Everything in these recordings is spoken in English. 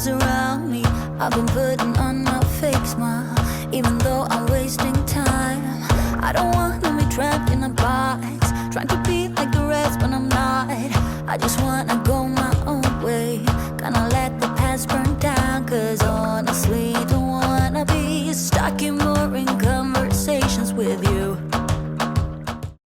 arms around me. I've been putting on my fake smile, even though I'm wasting time. I don't wanna be trapped in a box, trying to be like the rest, but I'm not. I just wanna go my own way, gonna let the past burn down. Cause honestly, don't wanna be stuck in boring conversations with you.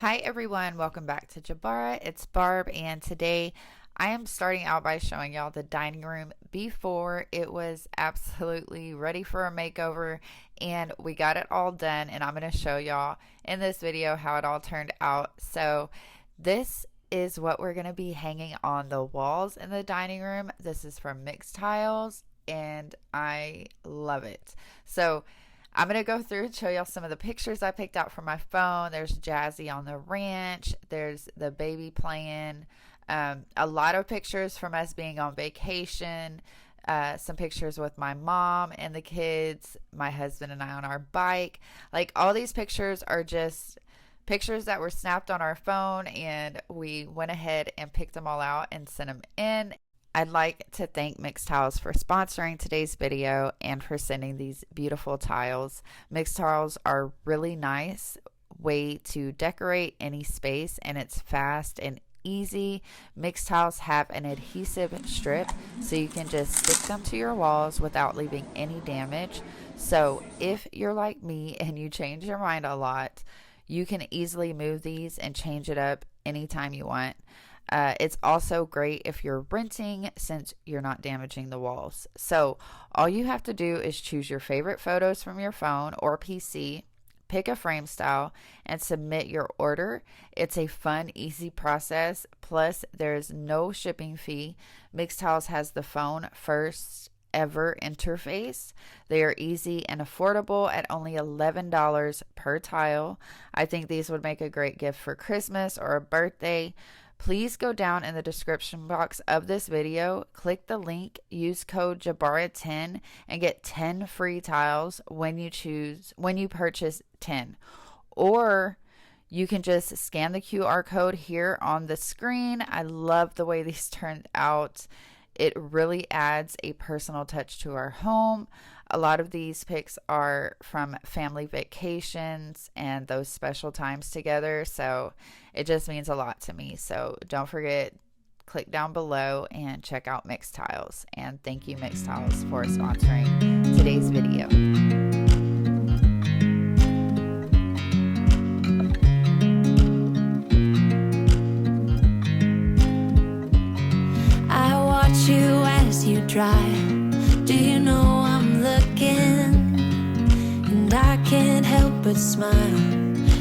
Hi everyone, welcome back to Jabara. It's Barb, and today I am starting out by showing y'all the dining room before it was absolutely ready for a makeover, and we got it all done, and I'm going to show y'all in this video how it all turned out. So this is what we're going to be hanging on the walls in the dining room. This is from Mixed Tiles, and I love it. So I'm going to go through and show y'all some of the pictures I picked out from my phone. There's Jazzy on the ranch. There's the baby playing. A lot of pictures from us being on vacation. Some pictures with my mom and the kids. My husband and I on our bike. Like, all these pictures are just pictures that were snapped on our phone, and we went ahead and picked them all out and sent them in. I'd like to thank Mixed Tiles for sponsoring today's video and for sending these beautiful tiles. Mixed Tiles are really nice way to decorate any space, and it's fast and easy. Mixed Tiles have an adhesive strip, so you can just stick them to your walls without leaving any damage. So if you're like me and you change your mind a lot, you can easily move these and change it up anytime you want. It's also great if you're renting, since you're not damaging the walls. So all you have to do is choose your favorite photos from your phone or PC, pick a frame style, and submit your order. It's a fun, easy process. Plus, there's no shipping fee. Mixed Tiles has the phone first ever interface. They are easy and affordable at only $11 per tile. I think these would make a great gift for Christmas or a birthday. Please go down in the description box of this video, click the link, use code Jabara10 and get 10 free tiles when you purchase 10. Or you can just scan the QR code here on the screen. I love the way these turned out. It really adds a personal touch to our home. A lot of these pics are from family vacations and those special times together, so it just means a lot to me. So don't forget, click down below and check out Mixed Tiles. And thank you, Mixed Tiles, for sponsoring today's video. I watch you as you drive. Do you know I'm looking? And I can't help but smile.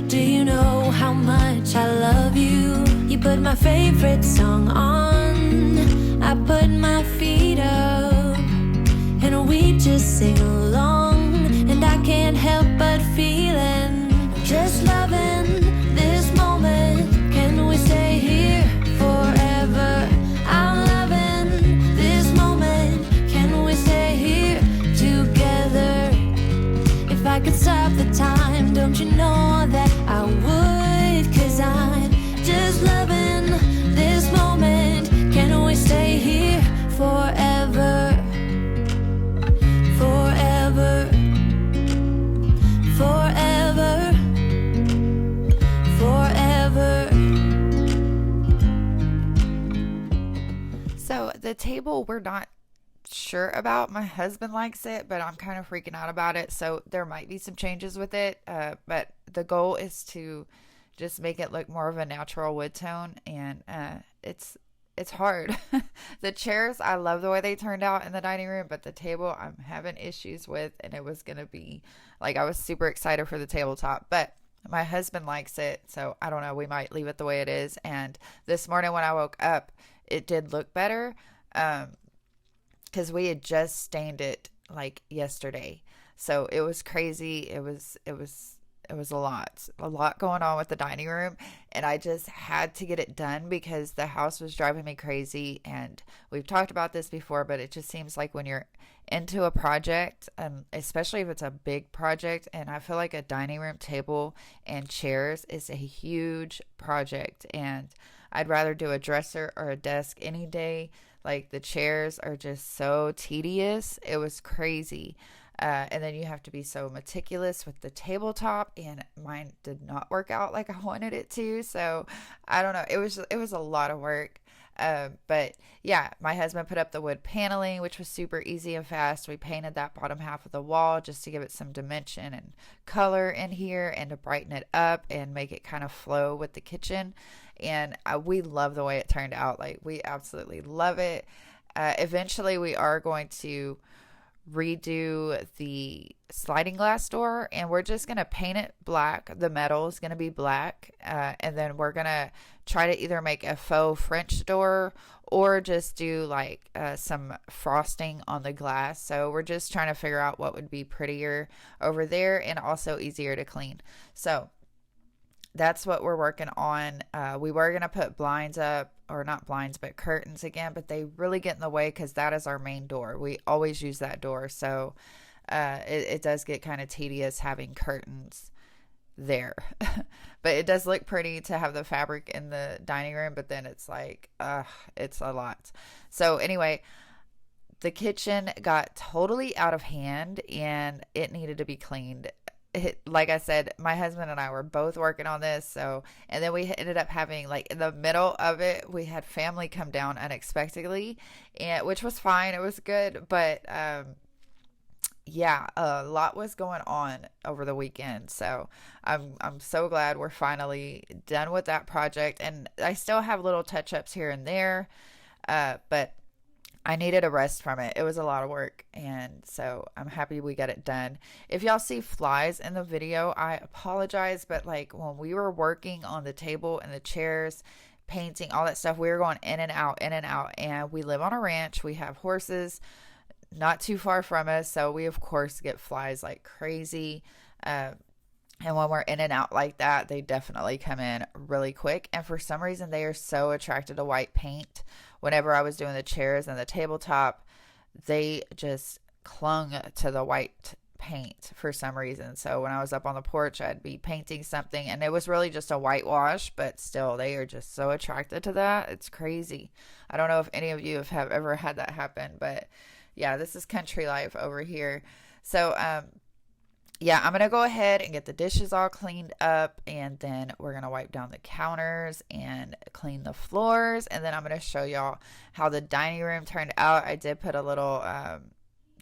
Do you know how much I love you? You put my favorite song on, I put my feet up, and we just sing along. And I can't help but feeling, just loving this moment. Can we stay here forever? I'm loving this moment. Can we stay here together? If I could stop the time, don't you know that I would? Cause I'm just loving this moment. Can we stay here forever? Forever. Forever. Forever. So the table, we're not sure about. My husband likes it, but I'm kind of freaking out about it, so there might be some changes with it, but the goal is to just make it look more of a natural wood tone, and it's hard. The chairs, I love the way they turned out in the dining room, but the table I'm having issues with, and it was gonna be like, I was super excited for the tabletop, but my husband likes it, so I don't know, we might leave it the way it is. And this morning when I woke up, it did look better, because we had just stained it like yesterday. So it was crazy. It was a lot going on with the dining room, and I just had to get it done because the house was driving me crazy. And we've talked about this before, but it just seems like when you're into a project, especially if it's a big project, and I feel like a dining room table and chairs is a huge project, and I'd rather do a dresser or a desk any day Like the chairs are just so tedious. It was crazy. And then you have to be so meticulous with the tabletop, and mine did not work out like I wanted it to. So I don't know. It was a lot of work. But yeah, my husband put up the wood paneling, which was super easy and fast. We painted that bottom half of the wall just to give it some dimension and color in here and to brighten it up and make it kind of flow with the kitchen. And we love the way it turned out. Like, we absolutely love it. Eventually, we are going to redo the sliding glass door, and we're just going to paint it black. The metal is going to be black, and then we're going to try to either make a faux French door or just do like some frosting on the glass. So we're just trying to figure out what would be prettier over there and also easier to clean. So that's what we're working on. We were going to put blinds up, or not blinds, but curtains again, but they really get in the way because that is our main door. We always use that door. So it does get kind of tedious having curtains there. But it does look pretty to have the fabric in the dining room, but then it's like, it's a lot. So anyway, the kitchen got totally out of hand and it needed to be cleaned. Like I said, my husband and I were both working on this. So, and then we ended up having, like, in the middle of it, we had family come down unexpectedly, and which was fine. It was good. But, yeah, a lot was going on over the weekend. So I'm so glad we're finally done with that project. And I still have little touch-ups here and there. But I needed a rest from it. It was a lot of work, and so I'm happy we got it done. If y'all see flies in the video, I apologize, but like when we were working on the table and the chairs, painting, all that stuff, we were going in and out, and we live on a ranch. We have horses not too far from us, so we of course get flies like crazy. And when we're in and out like that, they definitely come in really quick. And for some reason, they are so attracted to white paint. Whenever I was doing the chairs and the tabletop, they just clung to the white paint for some reason. So when I was up on the porch, I'd be painting something, and it was really just a whitewash, but still, they are just so attracted to that. It's crazy. I don't know if any of you have ever had that happen, but yeah, this is country life over here. So, yeah, I'm going to go ahead and get the dishes all cleaned up, and then we're going to wipe down the counters and clean the floors, and then I'm going to show y'all how the dining room turned out. I did put a little,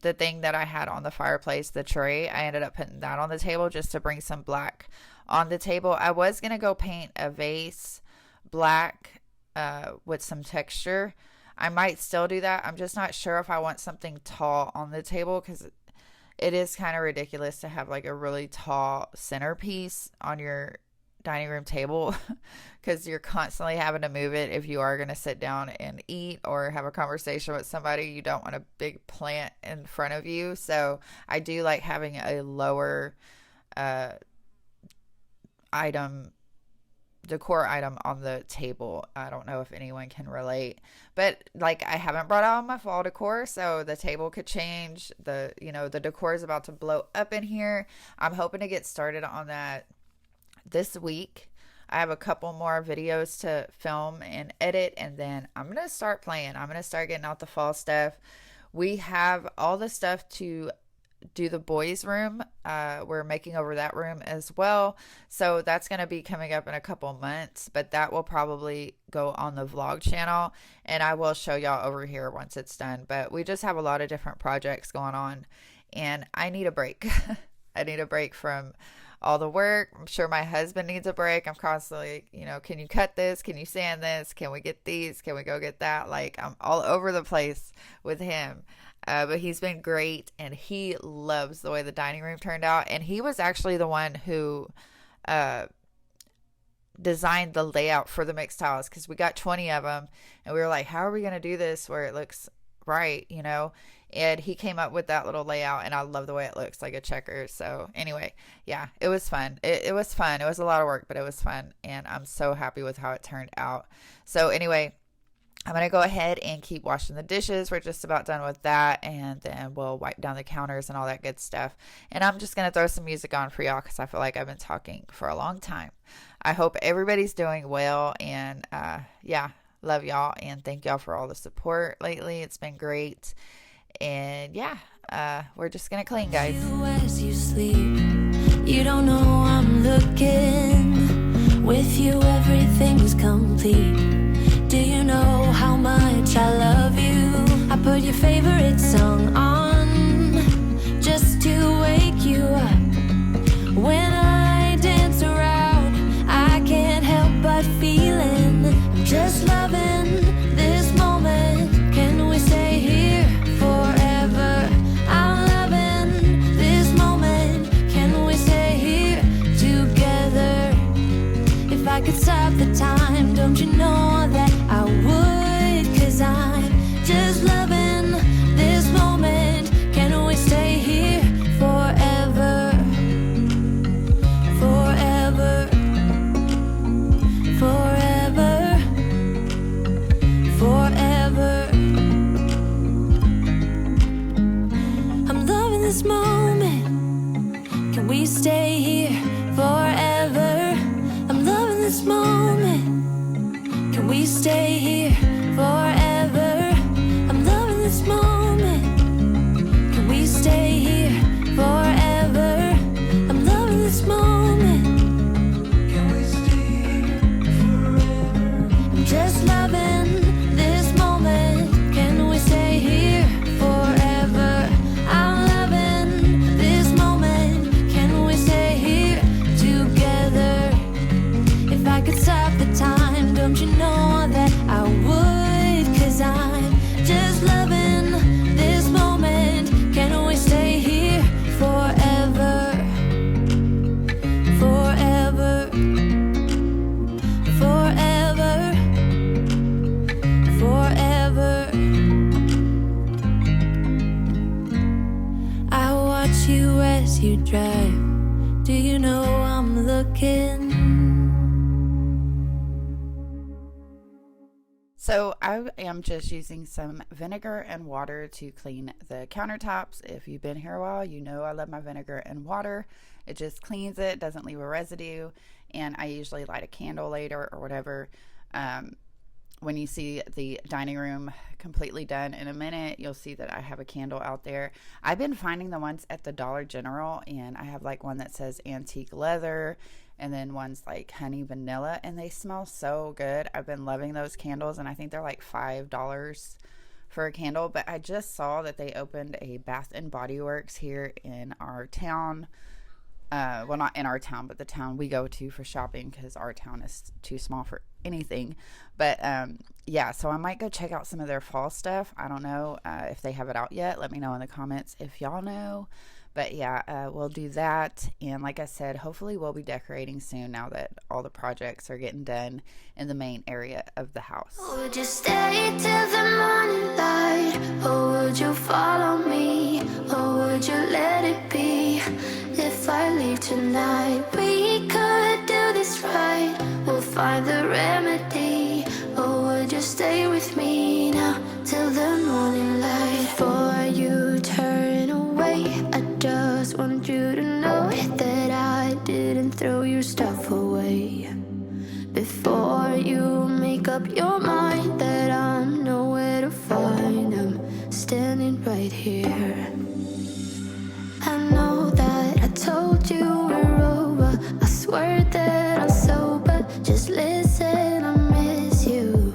the thing that I had on the fireplace, the tray, I ended up putting that on the table just to bring some black on the table. I was going to go paint a vase black with some texture. I might still do that. I'm just not sure if I want something tall on the table, because it is kind of ridiculous to have like a really tall centerpiece on your dining room table because you're constantly having to move it if you are going to sit down and eat or have a conversation with somebody. You don't want a big plant in front of you. So I do like having a lower decor item on the table. I don't know if anyone can relate, but like I haven't brought out my fall decor, so the table could change. The decor is about to blow up in here. I'm hoping to get started on that this week. I have a couple more videos to film and edit, and then I'm going to start playing. I'm going to start getting out the fall stuff. We have all the stuff to do the boys' room. We're making over that room as well. So that's going to be coming up in a couple months, but that will probably go on the vlog channel, and I will show y'all over here once it's done. But we just have a lot of different projects going on, and I need a break. I need a break from all the work. I'm sure my husband needs a break. I'm constantly, can you cut this? Can you sand this? Can we get these? Can we go get that? Like, I'm all over the place with him. But he's been great, and he loves the way the dining room turned out. And he was actually the one who designed the layout for the mixed tiles, because we got 20 of them, and we were like, how are we going to do this where it looks right, And he came up with that little layout, and I love the way it looks, like a checker. So anyway, yeah, it was fun. It was fun. It was a lot of work, but it was fun, and I'm so happy with how it turned out. So anyway, I'm going to go ahead and keep washing the dishes. We're just about done with that, and then we'll wipe down the counters and all that good stuff. And I'm just going to throw some music on for y'all because I feel like I've been talking for a long time. I hope everybody's doing well, and yeah, love y'all, and thank y'all for all the support lately. It's been great. And yeah, we're just gonna clean, guys. As you sleep, you don't know I'm looking. With you everything's complete. Do you know how much I love you? I put your favorite song on just to wake you up. When I dance around, I can't help but feeling I'm just loving this moment. Can we stay here forever? I'm loving this moment. Can we stay here together? If I could stop the time, don't you know that I would? 'Cause I'm just loving this moment. Can we stay here forever? Forever. Forever. Forever. I'm loving this moment. Can we stay here forever? I'm loving this moment. Can we stay here forever? I'm loving this moment. Can we stay here forever? I'm loving this moment. Can we stay here forever? I'm just loving this moment. Can we stay here forever? I'm loving this moment. Can we stay here together? If I could stop the time, don't you know that I would? 'Cause I'm just loving this moment. Can we stay here forever? Forever. Forever. Forever. I watch you as you drive. Do you know I'm looking? So I am just using some vinegar and water to clean the countertops. If you've been here a while, you know I love my vinegar and water. It just cleans it, doesn't leave a residue. And I usually light a candle later or whatever. When you see the dining room completely done in a minute, you'll see that I have a candle out there. I've been finding the ones at the Dollar General, and I have like one that says antique leather, and then one's like honey vanilla, and they smell so good. I've been loving those candles, and I think they're like $5 for a candle. But I just saw that they opened a Bath and Body Works here in our town. Well, not in our town, but the town we go to for shopping, because our town is too small for anything. But yeah, so I might go check out some of their fall stuff. I don't know if they have it out yet. Let me know in the comments if y'all know. But yeah, we'll do that. And like I said, hopefully we'll be decorating soon now that all the projects are getting done in the main area of the house. Would you stay till the morning light? Or would you follow me? Or would you let it be? If I leave tonight, we could do this right. We'll find the remedy. Or would you stay with me now till the morning light? Before you turn away, I just want you to know that I didn't throw your stuff away. Before you make up your mind that I'm nowhere to find, I'm standing right here. I know that I told you we're over. I swear that I'm sober. Just listen, I miss you.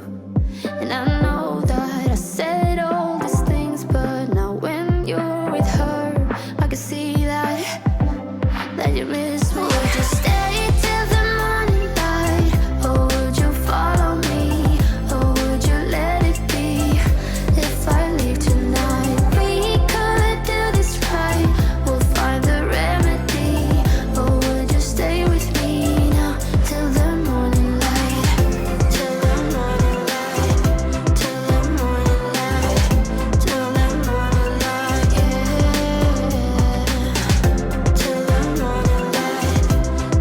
And I know that I said all these things, but now when you're with her, I can see that you miss